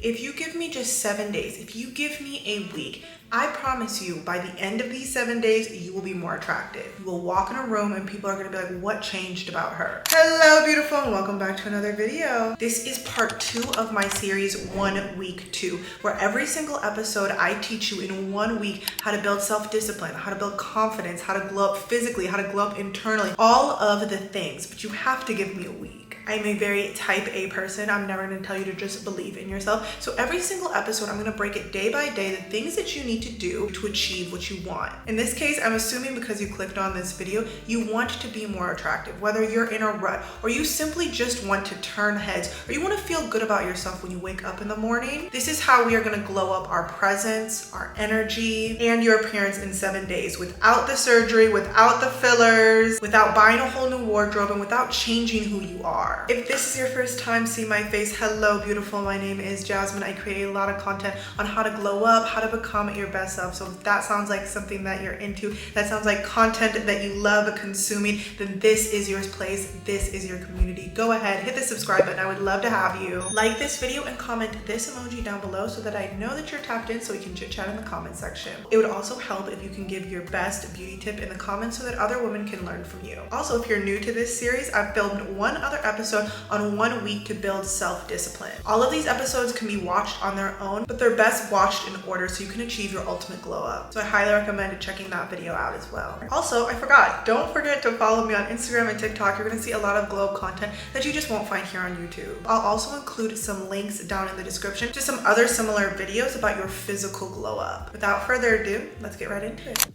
If you give me just 7 days, if you give me a week, I promise you, by the end of these 7 days, you will be more attractive. You will walk in a room and people are gonna be like, what changed about her? Hello, beautiful, and welcome back to another video. This is part 2 of my series, 1 Week 2, where every single episode, I teach you in 1 week how to build self-discipline, how to build confidence, how to glow up physically, how to glow up internally, all of the things, but you have to give me a week. I'm a very type A person. I'm never gonna tell you to just believe in yourself. So every single episode, I'm gonna break it day by day, the things that you need to do to achieve what you want. In this case, I'm assuming because you clicked on this video, you want to be more attractive, whether you're in a rut or you simply just want to turn heads or you wanna feel good about yourself when you wake up in the morning. This is how we are gonna glow up our presence, our energy, and your appearance in 7 days without the surgery, without the fillers, without buying a whole new wardrobe, and without changing who you are. If this is your first time seeing my face, hello beautiful, my name is Jasmine. I create a lot of content on how to glow up, how to become your best self. So if that sounds like something that you're into, that sounds like content that you love consuming, then this is your place, this is your community. Go ahead, hit the subscribe button. I would love to have you. Like this video and comment this emoji down below so that I know that you're tapped in so we can chit chat in the comment section. It would also help if you can give your best beauty tip in the comments so that other women can learn from you. Also, if you're new to this series, I've filmed one other episode on 1 week to build self-discipline. All of these episodes can be watched on their own, but they're best watched in order so you can achieve your ultimate glow up. So I highly recommend checking that video out as well. Also, I forgot, don't forget to follow me on Instagram and TikTok. You're gonna see a lot of glow up content that you just won't find here on YouTube. I'll also include some links down in the description to some other similar videos about your physical glow up. Without further ado, let's get right into it.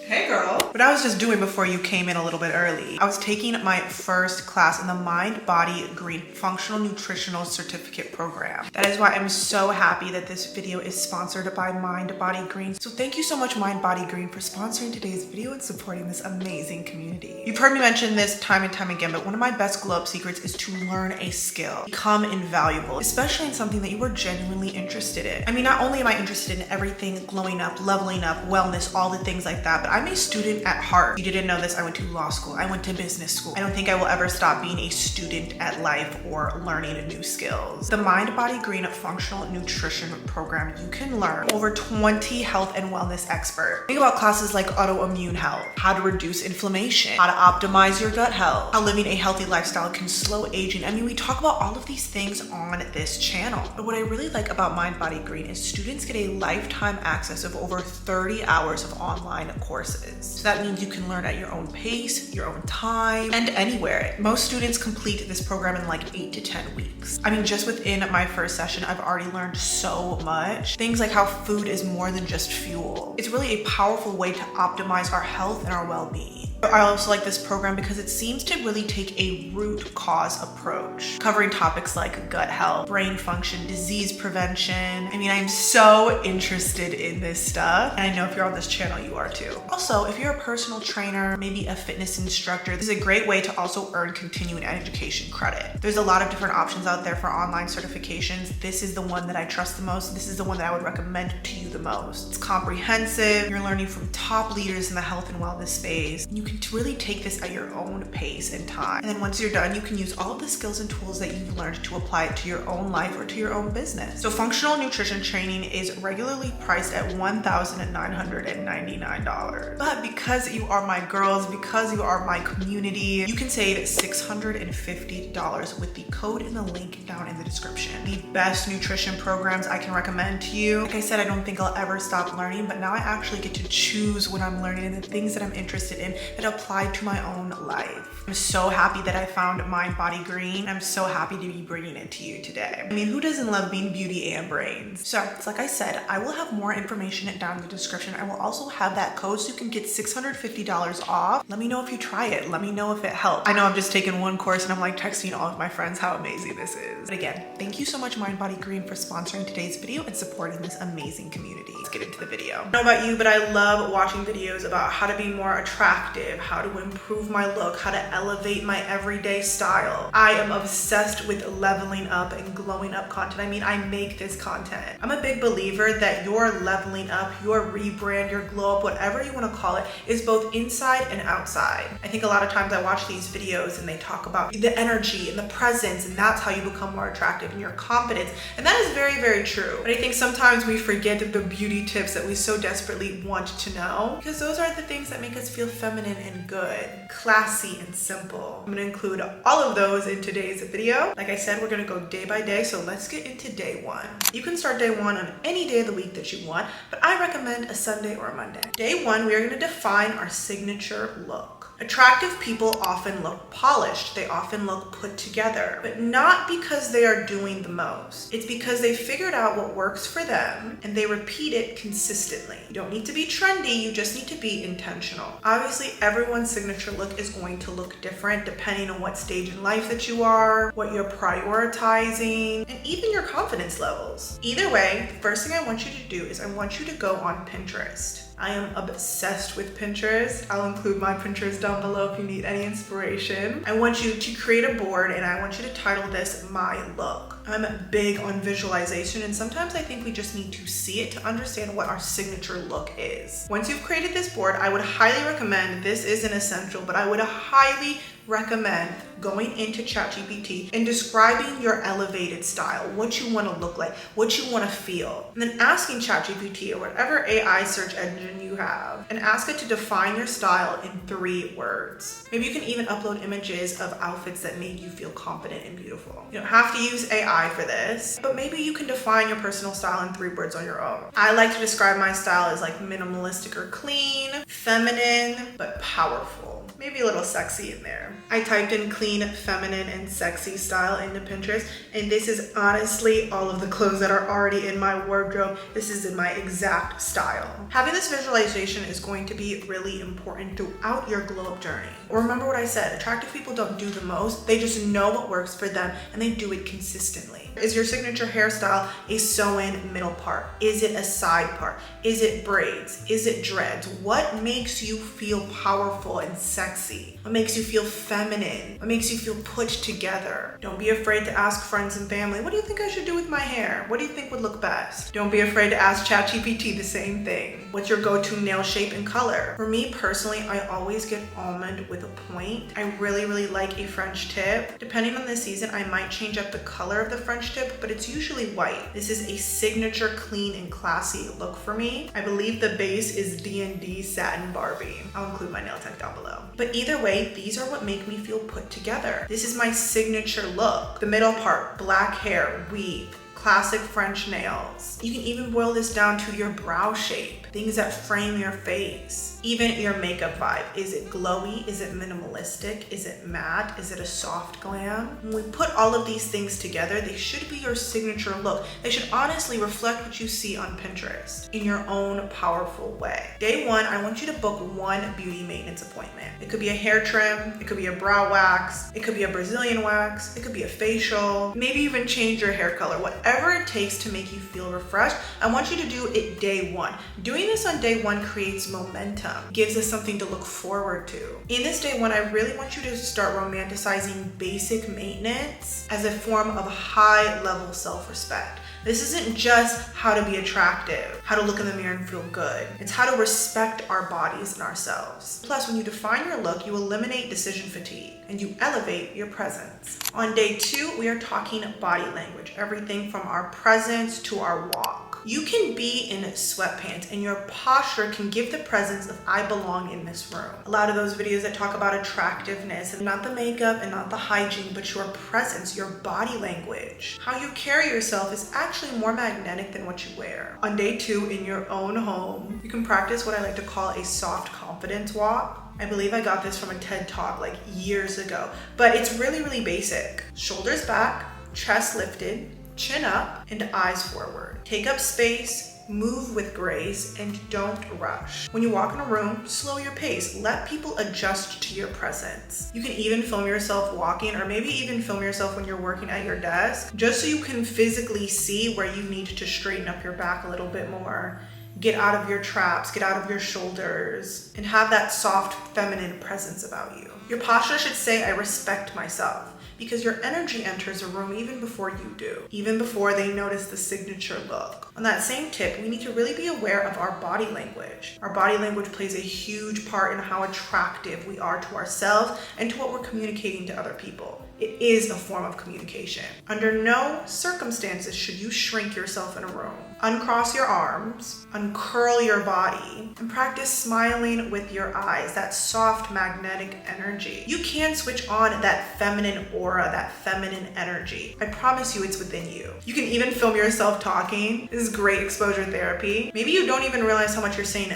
Hey girl. What I was just doing before you came in a little bit early, I was taking my first class in the Mind Body Green Functional Nutritional Certificate Program. That is why I'm so happy that this video is sponsored by Mind Body Green. So thank you so much, Mind Body Green, for sponsoring today's video and supporting this amazing community. You've heard me mention this time and time again, but one of my best glow up secrets is to learn a skill, become invaluable, especially in something that you are genuinely interested in. I mean, not only am I interested in everything glowing up, leveling up, wellness, all the things like that, but I'm a student at heart. You didn't know this, I went to law school, I went to business school. I don't think I will ever stop being a student at life or learning new skills. The Mind Body Green Functional Nutrition Program, you can learn over 20 health and wellness experts. Think about classes like autoimmune health, how to reduce inflammation, how to optimize your gut health, how living a healthy lifestyle can slow aging. I mean, we talk about all of these things on this channel. But what I really like about Mind Body Green is students get a lifetime access of over 30 hours of online courses. So that means you can learn at your own pace, your own time, and anywhere. Most students complete this program in like 8 to 10 weeks. I mean, just within my first session, I've already learned so much. Things like how food is more than just fuel. It's really a powerful way to optimize our health and our well-being. I also like this program because it seems to really take a root cause approach, covering topics like gut health, brain function, disease prevention. I mean, I'm so interested in this stuff, and I know if you're on this channel, you are too. Also, if you're a personal trainer, maybe a fitness instructor, this is a great way to also earn continuing education credit. There's a lot of different options out there for online certifications. This is the one that I trust the most. This is the one that I would recommend to you the most. It's comprehensive. You're learning from top leaders in the health and wellness space. You can really take this at your own pace and time. And then once you're done, you can use all of the skills and tools that you've learned to apply it to your own life or to your own business. So functional nutrition training is regularly priced at $1,999. But because you are my girls, because you are my community, you can save $650 with the code in the link down in the description. The best nutrition programs I can recommend to you. Like I said, I don't think I'll ever stop learning, but now I actually get to choose what I'm learning and the things that I'm interested in that apply to my own life. I'm so happy that I found Mind Body Green. I'm so happy to be bringing it to you today. I mean, who doesn't love being beauty and brains? So it's like I said, I will have more information down in the description. I will also have that code so you can get $650 off. Let me know if you try it. Let me know if it helps. I know I've just taken one course and I'm like texting all of my friends how amazing this is. But again, thank you so much, Mind Body Green, for sponsoring today's video and supporting this amazing community. Let's get into the video. I don't know about you, but I love watching videos about how to be more attractive, attractive, how to improve my look, how to elevate my everyday style. I am obsessed with leveling up and glowing up content. I mean, I make this content. I'm a big believer that your leveling up, your rebrand, your glow up, whatever you want to call it, is both inside and outside. I think a lot of times I watch these videos and they talk about the energy and the presence, and that's how you become more attractive, and your confidence. And that is very, very true. But I think sometimes we forget the beauty tips that we so desperately want to know, because those are the things that make us feel feminine and good, classy and simple. I'm gonna include all of those in today's video. Like I said, we're gonna go day by day, so let's get into day one. You can start day one on any day of the week that you want, but I recommend a Sunday or a Monday. Day one, we are gonna define our signature look. Attractive people often look polished. They often look put together, but not because they are doing the most. It's because they figured out what works for them and they repeat it consistently. You don't need to be trendy, you just need to be intentional. Obviously, everyone's signature look is going to look different depending on what stage in life that you are, what you're prioritizing, and even your confidence levels. Either way, the first thing I want you to do is I want you to go on Pinterest. I am obsessed with Pinterest. I'll include my Pinterest down below if you need any inspiration. I want you to create a board and I want you to title this My Look. I'm big on visualization, and sometimes I think we just need to see it to understand what our signature look is. Once you've created this board, I would highly recommend, this isn't essential, but I would highly recommend going into ChatGPT and describing your elevated style, what you want to look like, what you want to feel, and then asking ChatGPT or whatever AI search engine you have, and ask it to define your style in 3 words. Maybe you can even upload images of outfits that made you feel confident and beautiful. You don't have to use AI for this, but maybe you can define your personal style in 3 words on your own. I like to describe my style as like minimalistic or clean, feminine, but powerful. Maybe a little sexy in there. I typed in clean, feminine, and sexy style into Pinterest, and this is honestly all of the clothes that are already in my wardrobe. This is in my exact style. Having this visualization is going to be really important throughout your glow up journey. Remember what I said, attractive people don't do the most, they just know what works for them and they do it consistently. Is your signature hairstyle a sew-in middle part? Is it a side part? Is it braids? Is it dreads? What makes you feel powerful and sexy? What makes you feel feminine? What makes you feel put together? Don't be afraid to ask friends and family, what do you think I should do with my hair? What do you think would look best? Don't be afraid to ask ChatGPT the same thing. What's your go-to nail shape and color? For me personally, I always get almond with a point. I really like a French tip. Depending on the season, I might change up the color of the French tip, but it's usually white. This is a signature clean and classy look for me. I believe the base is D&D Satin Barbie. I'll include my nail tech down below. But either way, these are what make me feel put together. This is my signature look. The middle part, black hair, weave, classic French nails. You can even boil this down to your brow shape, things that frame your face. Even your makeup vibe. Is it glowy? Is it minimalistic? Is it matte? Is it a soft glam? When we put all of these things together, they should be your signature look. They should honestly reflect what you see on Pinterest in your own powerful way. Day one, I want you to book one beauty maintenance appointment. It could be a hair trim, it could be a brow wax, it could be a Brazilian wax, it could be a facial, maybe even change your hair color. Whatever it takes to make you feel refreshed, I want you to do it day one. Doing this on day one creates momentum, gives us something to look forward to. In this day one, I really want you to start romanticizing basic maintenance as a form of high level self-respect. This isn't just how to be attractive, how to look in the mirror and feel good. It's how to respect our bodies and ourselves. Plus, when you define your look, you eliminate decision fatigue and you elevate your presence. On day two, we are talking body language, everything from our presence to our walk. You can be in sweatpants and your posture can give the presence of I belong in this room. A lot of those videos that talk about attractiveness, and not the makeup and not the hygiene, but your presence, your body language. How you carry yourself is actually more magnetic than what you wear. On day two, in your own home, you can practice what I like to call a soft confidence walk. I believe I got this from a TED Talk like years ago, but it's really basic. Shoulders back, chest lifted, chin up, and eyes forward. Take up space, move with grace, and don't rush. When you walk in a room, slow your pace. Let people adjust to your presence. You can even film yourself walking, or maybe even film yourself when you're working at your desk, just so you can physically see where you need to straighten up your back a little bit more. Get out of your traps, get out of your shoulders, and have that soft feminine presence about you. Your posture should say, I respect myself, because your energy enters a room even before you do, even before they notice the signature look. On that same tip, we need to really be aware of our body language. Our body language plays a huge part in how attractive we are to ourselves and to what we're communicating to other people. It is a form of communication. Under no circumstances should you shrink yourself in a room. Uncross your arms, uncurl your body, and practice smiling with your eyes, that soft magnetic energy. You can switch on that feminine aura, that feminine energy. I promise you it's within you. You can even film yourself talking. This is great exposure therapy. Maybe you don't even realize how much you're saying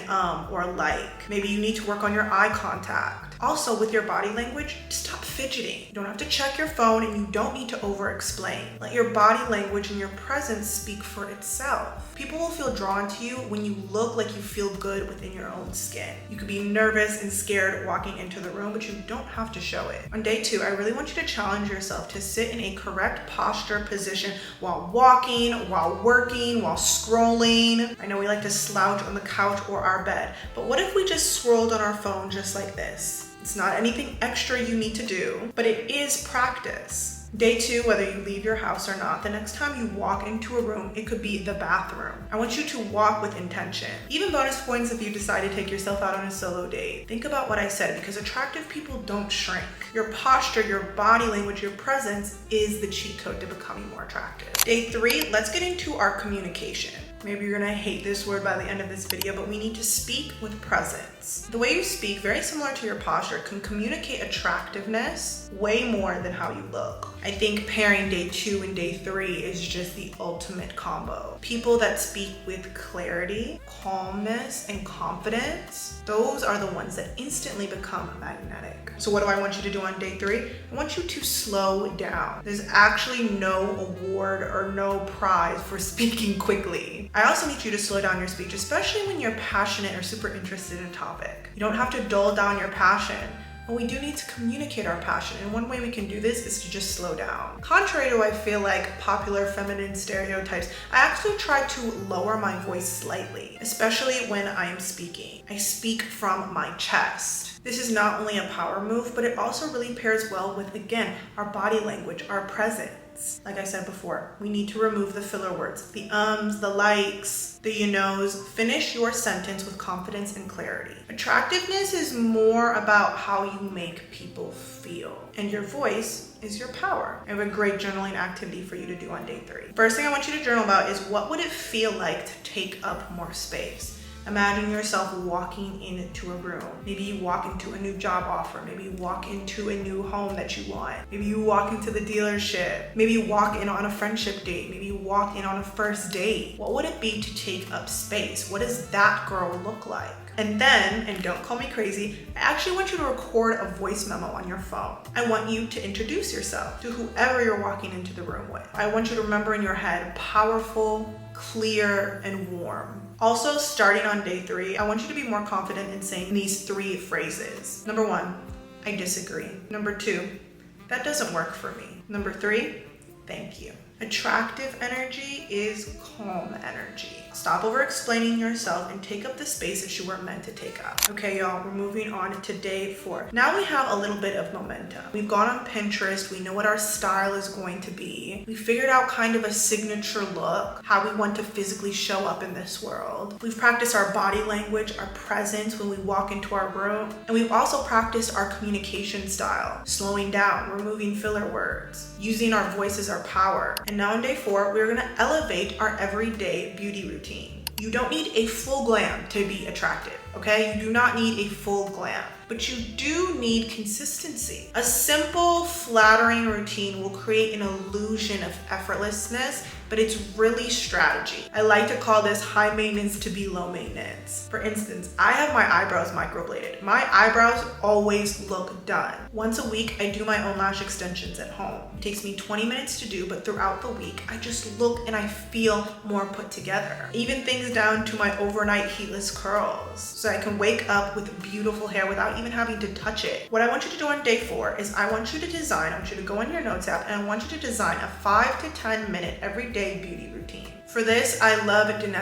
or like. Maybe you need to work on your eye contact. Also, with your body language, stop fidgeting. You don't have to check your phone and you don't need to over-explain. Let your body language and your presence speak for itself. People will feel drawn to you when you look like you feel good within your own skin. You could be nervous and scared walking into the room, but you don't have to show it. On day 2, I really want you to challenge yourself to sit in a correct posture position while walking, while working, while scrolling. I know we like to slouch on the couch or our bed, but what if we just scrolled on our phone just like this? It's not anything extra you need to do, but it is practice. Day 2, whether you leave your house or not, the next time you walk into a room, it could be the bathroom. I want you to walk with intention. Even bonus points if you decide to take yourself out on a solo date. Think about what I said, because attractive people don't shrink. Your posture, your body language, your presence is the cheat code to becoming more attractive. Day 3, let's get into our communication. Maybe you're gonna hate this word by the end of this video, but we need to speak with presence. The way you speak, very similar to your posture, can communicate attractiveness way more than how you look. I think pairing day 2 and day 3 is just the ultimate combo. People that speak with clarity, calmness, and confidence, those are the ones that instantly become magnetic. So what do I want you to do on day 3? I want you to slow down. There's actually no award or no prize for speaking quickly. I also need you to slow down your speech, especially when you're passionate or super interested in a topic. You don't have to dull down your passion, but we do need to communicate our passion. And one way we can do this is to just slow down. Contrary to, I feel like, popular feminine stereotypes, I actually try to lower my voice slightly, especially when I am speaking. I speak from my chest. This is not only a power move, but it also really pairs well with, again, our body language, our presence. Like I said before, we need to remove the filler words, the ums, the likes, the you knows. Finish your sentence with confidence and clarity. Attractiveness is more about how you make people feel, and your voice is your power. I have a great journaling activity for you to do on day 3. First thing I want you to journal about is, what would it feel like to take up more space? Imagine yourself walking into a room. Maybe you walk into a new job offer. Maybe you walk into a new home that you want. Maybe you walk into the dealership. Maybe you walk in on a friendship date. Maybe you walk in on a first date. What would it be to take up space? What does that girl look like? And then, and don't call me crazy, I actually want you to record a voice memo on your phone. I want you to introduce yourself to whoever you're walking into the room with. I want you to remember in your head, powerful, clear, and warm. Also, starting on day 3, I want you to be more confident in saying these 3 phrases. Number 1, I disagree. Number 2, that doesn't work for me. Number 3, thank you. Attractive energy is calm energy. Stop over-explaining yourself and take up the space that you were meant to take up. Okay, y'all, we're moving on to day 4. Now we have a little bit of momentum. We've gone on Pinterest. We know what our style is going to be. We figured out kind of a signature look, how we want to physically show up in this world. We've practiced our body language, our presence when we walk into our room, and we've also practiced our communication style, slowing down, removing filler words, using our voice as our power. And now on day 4, we're gonna elevate our everyday beauty routine. You don't need a full glam to be attractive, okay? You do not need a full glam, but you do need consistency. A simple, flattering routine will create an illusion of effortlessness, but it's really strategy. I like to call this high maintenance to be low maintenance. For instance, I have my eyebrows microbladed. My eyebrows always look done. Once a week, I do my own lash extensions at home. It takes me 20 minutes to do, but throughout the week, I just look and I feel more put together. Even things down to my overnight heatless curls, so I can wake up with beautiful hair without even having to touch it. What I want you to do on day 4 is I want you to go in your notes app and I want you to design a 5 to 10 minute everyday beauty routine. For this, I love undeniably.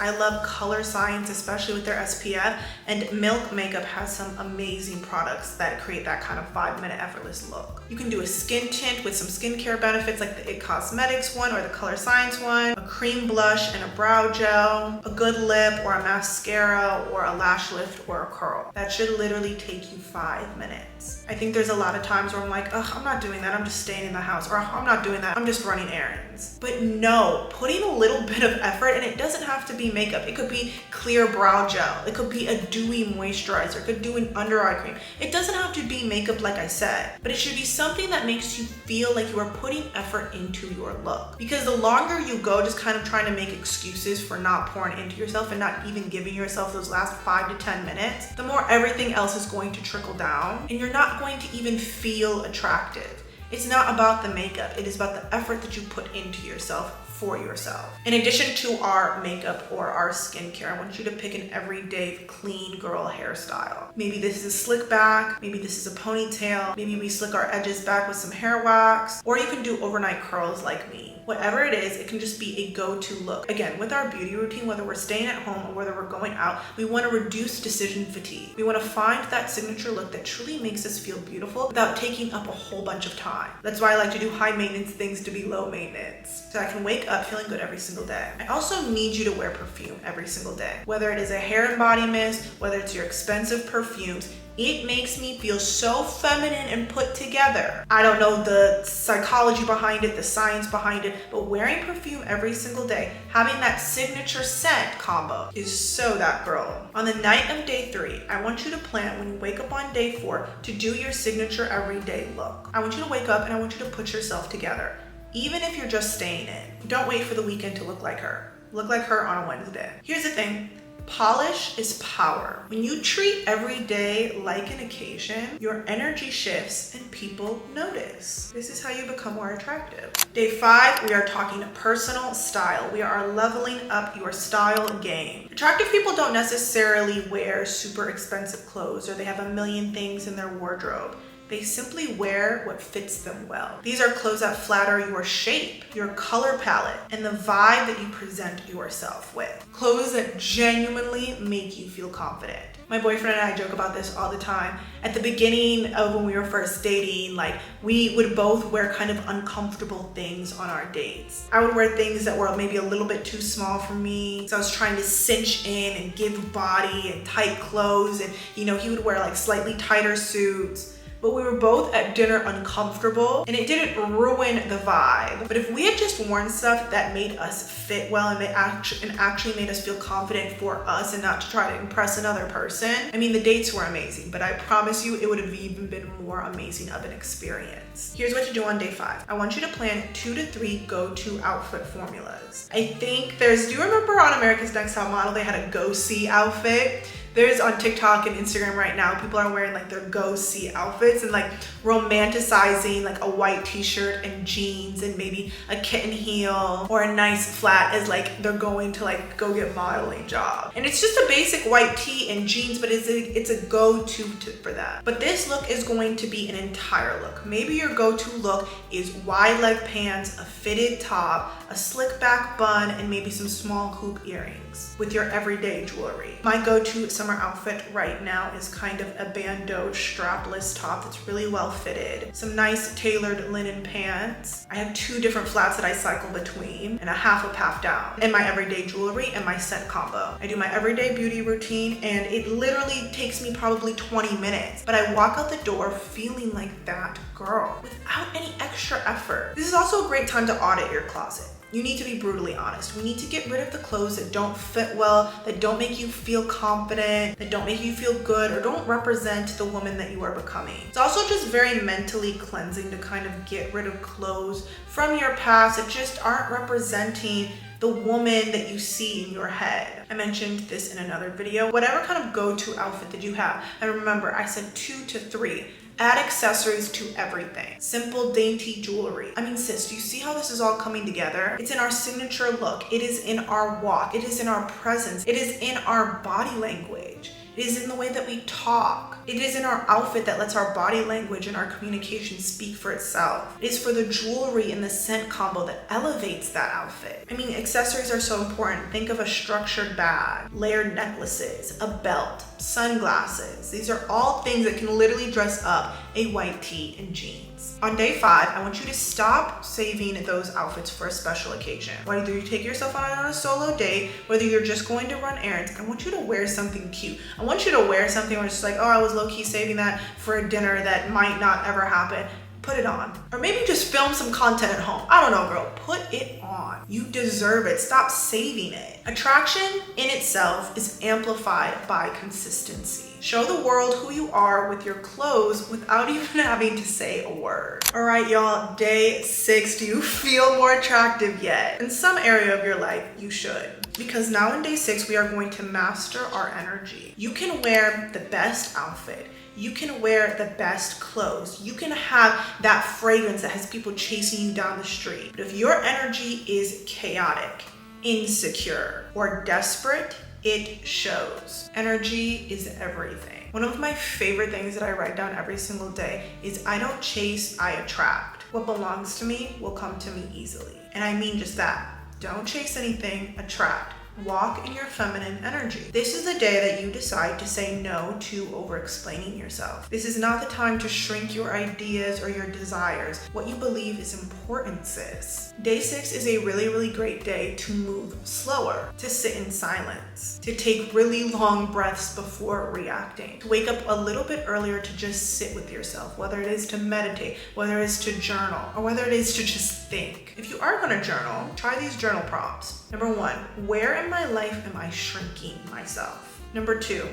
I love Color Science, especially with their SPF, and Milk Makeup has some amazing products that create that kind of 5-minute effortless look. You can do a skin tint with some skincare benefits like the IT Cosmetics one or the Color Science one, a cream blush and a brow gel, a good lip or a mascara or a lash lift or a curl. That should literally take you 5 minutes. I think there's a lot of times where I'm like, ugh, I'm not doing that, I'm just staying in the house, or I'm not doing that, I'm just running errands. But no, putting a little bit of effort, and it doesn't have to be makeup. It could be clear brow gel. It could be a dewy moisturizer. It could do an under eye cream. It doesn't have to be makeup like I said, but it should be something that makes you feel like you are putting effort into your look. Because the longer you go just kind of trying to make excuses for not pouring into yourself and not even giving yourself those last 5 to 10 minutes, the more everything else is going to trickle down and you're not going to even feel attractive. It's not about the makeup. It is about the effort that you put into yourself for yourself. In addition to our makeup or our skincare, I want you to pick an everyday clean girl hairstyle. Maybe this is a slick back, maybe this is a ponytail, maybe we slick our edges back with some hair wax, or you can do overnight curls like me. Whatever it is, it can just be a go-to look. Again, with our beauty routine, whether we're staying at home or whether we're going out, we want to reduce decision fatigue. We want to find that signature look that truly makes us feel beautiful without taking up a whole bunch of time. That's why I like to do high maintenance things to be low maintenance, so I can wake up feeling good every single day. I also need you to wear perfume every single day. Whether it is a hair and body mist, whether it's your expensive perfumes, it makes me feel so feminine and put together. I don't know the psychology behind it, the science behind it, but wearing perfume every single day, having that signature scent combo is so that girl. On the night of day 3, I want you to plan when you wake up on day 4 to do your signature everyday look. I want you to wake up and I want you to put yourself together. Even if you're just staying in, don't wait for the weekend to look like her. Look like her on a Wednesday. Here's the thing. Polish is power. When you treat every day like an occasion, your energy shifts and people notice. This is how you become more attractive. Day 5, we are talking personal style. We are leveling up your style game. Attractive people don't necessarily wear super expensive clothes or they have a million things in their wardrobe. They simply wear what fits them well. These are clothes that flatter your shape, your color palette, and the vibe that you present yourself with. Clothes that genuinely make you feel confident. My boyfriend and I joke about this all the time. At the beginning of when we were first dating, like we would both wear kind of uncomfortable things on our dates. I would wear things that were maybe a little bit too small for me. So I was trying to cinch in and give body and tight clothes. And he would wear like slightly tighter suits. But we were both at dinner uncomfortable and it didn't ruin the vibe. But if we had just worn stuff that made us fit well and actually made us feel confident for us and not to try to impress another person, I mean, the dates were amazing, but I promise you it would have even been more amazing of an experience. Here's what to do on day 5. I want you to plan 2 to 3 go-to outfit formulas. I think do you remember on America's Next Top Model, they had a go-see outfit? There's on TikTok and Instagram right now, people are wearing like their go-see outfits and like romanticizing like a white t-shirt and jeans and maybe a kitten heel or a nice flat as like they're going to like go get modeling job. And it's just a basic white tee and jeans, but it's a go-to for that. But this look is going to be an entire look. Maybe your go-to look is wide leg pants, a fitted top, a slick back bun, and maybe some small hoop earrings with your everyday jewelry. My go-to summer outfit right now is kind of a bandeau strapless top that's really well fitted, some nice tailored linen pants. I have 2 different flats that I cycle between and a half up, half down, and my everyday jewelry and my scent combo. I do my everyday beauty routine and it literally takes me probably 20 minutes, but I walk out the door feeling like that girl without any extra effort. This is also a great time to audit your closet. You need to be brutally honest. We need to get rid of the clothes that don't fit well, that don't make you feel confident, that don't make you feel good, or don't represent the woman that you are becoming. It's also just very mentally cleansing to kind of get rid of clothes from your past that just aren't representing the woman that you see in your head. I mentioned this in another video. Whatever kind of go-to outfit that you have, and remember, I said 2 to 3. Add accessories to everything. Simple, dainty jewelry. I mean, sis, do you see how this is all coming together? It's in our signature look. It is in our walk. It is in our presence. It is in our body language. It is in the way that we talk. It is in our outfit that lets our body language and our communication speak for itself. It is for the jewelry and the scent combo that elevates that outfit. I mean, accessories are so important. Think of a structured bag, layered necklaces, a belt, sunglasses. These are all things that can literally dress up a white tee and jeans. On day 5, I want you to stop saving those outfits for a special occasion. Whether you take yourself out on a solo date, whether you're just going to run errands, I want you to wear something cute. I want you to wear something where it's just like, oh, I was low-key saving that for a dinner that might not ever happen. Put it on. Or maybe just film some content at home. I don't know, girl. Put it on. You deserve it. Stop saving it. Attraction in itself is amplified by consistency. Show the world who you are with your clothes without even having to say a word. All right, y'all, day 6. Do you feel more attractive yet? In some area of your life, you should. Because now in day 6, we are going to master our energy. You can wear the best outfit. You can wear the best clothes. You can have that fragrance that has people chasing you down the street. But if your energy is chaotic, insecure, or desperate, it shows. Energy is everything. One of my favorite things that I write down every single day is I don't chase, I attract. What belongs to me will come to me easily. And I mean just that. Don't chase anything, attract. Walk in your feminine energy. This is the day that you decide to say no to over-explaining yourself. This is not the time to shrink your ideas or your desires. What you believe is important, sis. Day 6 is a really, really great day to move slower, to sit in silence, to take really long breaths before reacting, to wake up a little bit earlier to just sit with yourself, whether it is to meditate, whether it is to journal, or whether it is to just think. If you are going to journal, try these journal prompts. Number 1, where in my life am I shrinking myself? Number 2,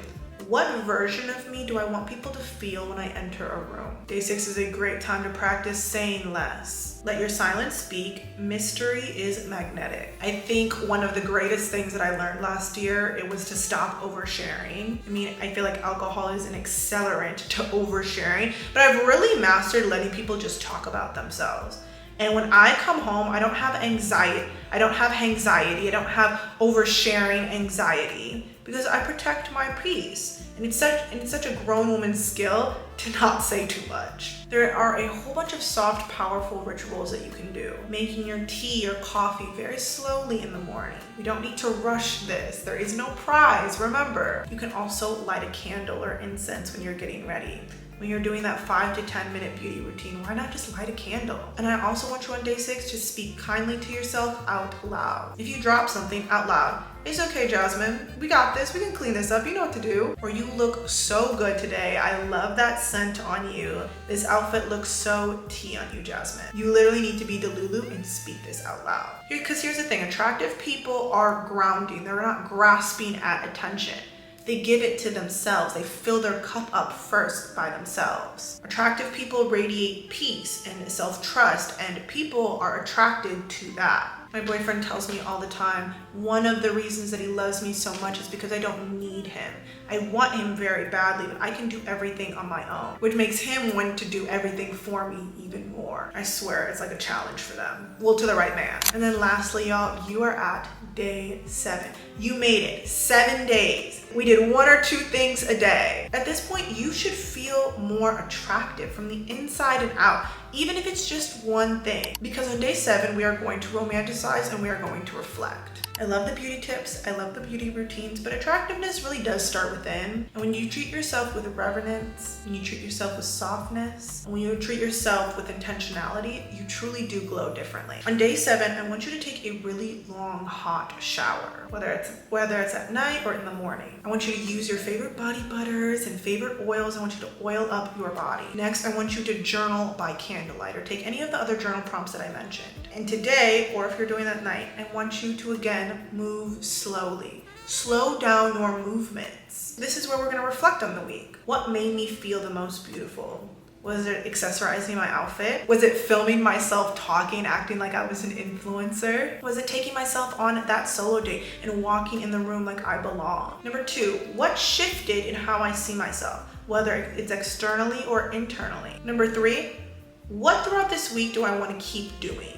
what version of me do I want people to feel when I enter a room? Day 6 is a great time to practice saying less. Let your silence speak. Mystery is magnetic. I think one of the greatest things that I learned last year, it was to stop oversharing. I mean, I feel like alcohol is an accelerant to oversharing, but I've really mastered letting people just talk about themselves. And when I come home, I don't have anxiety. I don't have oversharing anxiety because I protect my peace. And it's such a grown woman's skill to not say too much. There are a whole bunch of soft, powerful rituals that you can do. Making your tea or coffee very slowly in the morning. You don't need to rush this. There is no prize, remember. You can also light a candle or incense when you're getting ready. When you're doing that 5 to 10 minute beauty routine, why not just light a candle? And I also want you on day 6 to speak kindly to yourself out loud. If you drop something out loud, it's okay, Jasmine. We got this. We can clean this up. You know what to do. Or you look so good today. I love that scent on you. This outfit looks so tea on you, Jasmine. You literally need to be Delulu and speak this out loud. Because here's the thing, attractive people are grounding. They're not grasping at attention. They give it to themselves. They fill their cup up first by themselves. Attractive people radiate peace and self-trust, and people are attracted to that. My boyfriend tells me all the time, one of the reasons that he loves me so much is because I don't need him. I want him very badly, but I can do everything on my own, which makes him want to do everything for me even more. I swear, it's like a challenge for them. Well, to the right man. And then lastly, y'all, you are at day 7. You made it. 7 days. We did 1 or 2 things a day. At this point, you should feel more attractive from the inside and out, even if it's just one thing. Because on day 7, we are going to romanticize and we are going to reflect. I love the beauty tips, I love the beauty routines, but attractiveness really does start within. And when you treat yourself with reverence, when you treat yourself with softness, and when you treat yourself with intentionality, you truly do glow differently. On day 7, I want you to take a really long, hot shower, whether it's at night or in the morning. I want you to use your favorite body butters and favorite oils. I want you to oil up your body. Next, I want you to journal by candlelight or take any of the other journal prompts that I mentioned. And today, or if you're doing that at night, I want you to again move slowly. Slow down your movements. This is where we're going to reflect on the week. What made me feel the most beautiful? Was it accessorizing my outfit? Was it filming myself talking, acting like I was an influencer? Was it taking myself on that solo date and walking in the room like I belong? Number 2, what shifted in how I see myself, whether it's externally or internally? Number 3, what throughout this week do I want to keep doing?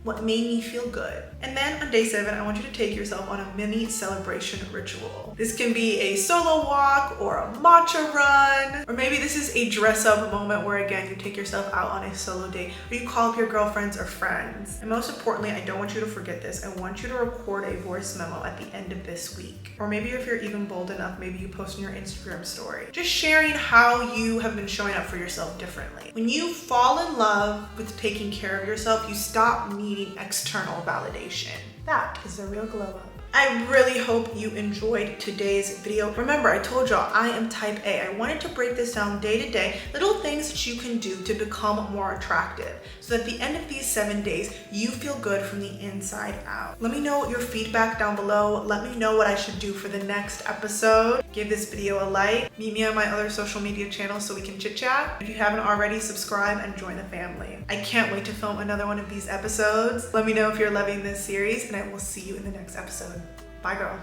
what made me feel good. And then on day 7, I want you to take yourself on a mini celebration ritual. This can be a solo walk or a matcha run, or maybe this is a dress up moment where again, you take yourself out on a solo date, or you call up your girlfriends or friends. And most importantly, I don't want you to forget this. I want you to record a voice memo at the end of this week. Or maybe if you're even bold enough, maybe you post on your Instagram story. Just sharing how you have been showing up for yourself differently. When you fall in love with taking care of yourself, you stop needing external validation. That is the real glow up. I really hope you enjoyed today's video. Remember, I told y'all I am type A. I wanted to break this down day to day, little things that you can do to become more attractive, so that at the end of these 7 days, you feel good from the inside out. Let me know your feedback down below. Let me know what I should do for the next episode. Give this video a like. Meet me on my other social media channels so we can chit chat. If you haven't already, subscribe and join the family. I can't wait to film another one of these episodes. Let me know if you're loving this series, and I will see you in the next episode. Bye, girl.